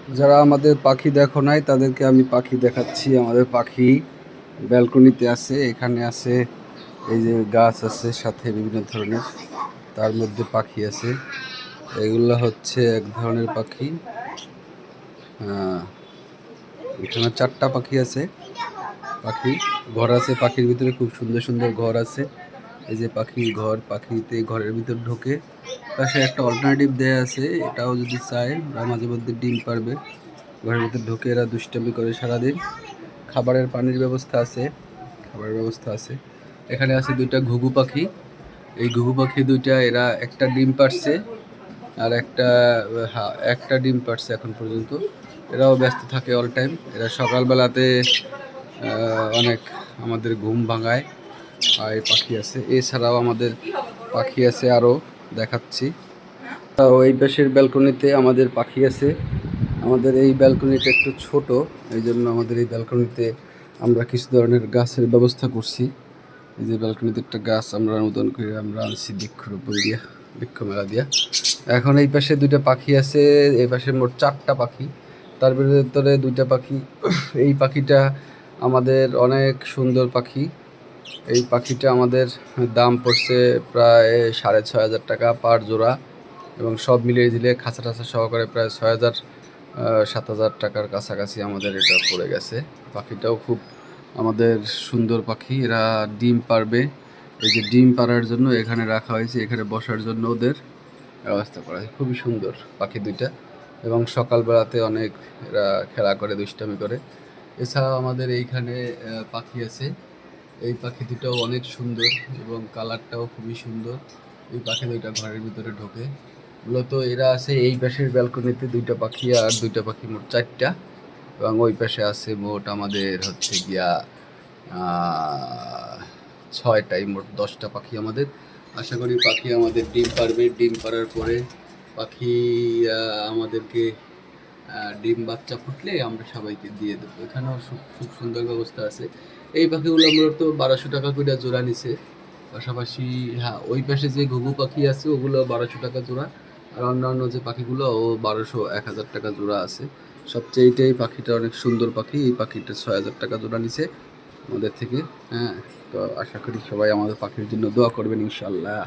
যারা আমাদের পাখি দেখো নাই তাদেরকে আমি পাখি দেখাচ্ছি। আমাদের পাখি ব্যালকনিতে আছে, এখানে আছে, এই যে গাছ আছে সাথে বিভিন্ন ধরনের, তার মধ্যে পাখি আছে। এগুলো হচ্ছে এক ধরনের পাখি। এখানে 4টা পাখি আছে। পাখি ঘর আছে, পাখির ভিতরে খুব সুন্দর সুন্দর ঘর আছে। এই যে পাখির ঘর, পাখিতে ঘরের ভিতর ঢোকে। পাশে একটা অল্টারনেটিভ দেয়া আছে, এটাও যদি চায় ওরা মাঝে মধ্যে ডিম পারবে। ঘরের ভিতর ঢোকে এরা দুষ্টামি করে সারাদিন। খাবারের পানির ব্যবস্থা আছে, খাবারের ব্যবস্থা আছে। এখানে আছে 2টা ঘুঘু পাখি। এই ঘুঘু পাখি 2টা, এরা একটা ডিম পারছে আর একটা ডিম পারছে এখন পর্যন্ত। এরাও ব্যস্ত থাকে অল টাইম। এরা সকালবেলাতে অনেক আমাদের ঘুম ভাঙায়। আর এই পাখি আছে, এছাড়াও আমাদের পাখি আছে আরও, দেখাচ্ছি। এই পাশের ব্যালকনিতে আমাদের পাখি আছে। আমাদের এই ব্যালকনিটা একটু ছোট, এই জন্য আমাদের এই ব্যালকনিতে আমরা কিছু ধরনের গাছের ব্যবস্থা করছি। এই যে ব্যালকনিতে একটা গাছ আমরা নতুন করে আমরা আনছি বৃক্ষরোপণ দিয়া, বৃক্ষ মেলা দিয়া। এখন এই পাশে 2টা পাখি আছে, এই পাশে মোট 4টা পাখি। তার ভিতরে 2টা পাখি, এই পাখিটা আমাদের অনেক সুন্দর পাখি। এই পাখিটা আমাদের দাম পড়ছে প্রায় 6,500 টাকা পার জোড়া, এবং সব মিলিয়ে দিলে খাঁচা টাচা সহকারে প্রায় 6,000 7,000 টাকার কাছাকাছি আমাদের এটা পড়ে গেছে। পাখিটাও খুব আমাদের সুন্দর পাখি। এরা ডিম পারবে, এই যে ডিম পাড়ার জন্য এখানে রাখা হয়েছে, এখানে বসার জন্য ওদের ব্যবস্থা করা হয়েছে। খুবই সুন্দর পাখি 2টা, এবং সকালবেলাতে অনেক এরা খেলা করে, দুষ্টামি করে। এছাড়াও আমাদের এইখানে পাখি আছে। এই পাখি 2টাও অনেক সুন্দর এবং কালারটাও খুবই সুন্দর। এই পাখি 2টা ঘরের ভিতরে ঢোকে। মূলত এরা আছে এই পাশের ব্যালকনিতে 2টা পাখি, আর 2টা পাখি মোট 4টা, এবং ওই পাশে আছে মোট আমাদের হচ্ছে গিয়া 6টাই, মোট 10টা পাখি আমাদের। আশা করি পাখি আমাদের ডিম পারবে। ডিম পারার পরে পাখি আমাদেরকে ডিম বাচ্চা ফুটলে আমরা সবাইকে দিয়ে দেবো। এখানেও খুব সুন্দর ব্যবস্থা আছে। এই পাখিগুলো মূলত 1200 টাকা করে জোড়া নিছে। পাশাপাশি হ্যাঁ, ওই পাশে যে ঘুঘু পাখি আছে ওগুলো 1200 টাকা জোড়া, আর অন্যান্য যে পাখিগুলো ও 1200 1000 টাকা জোড়া আছে। সবচেয়ে এই পাখিটা অনেক সুন্দর পাখি। এই পাখিটা 6000 টাকা জোড়া নিছে আমাদের থেকে। হ্যাঁ, তো আশা করি সবাই আমাদের পাখির জন্য দোয়া করবেন ইনশাল্লাহ।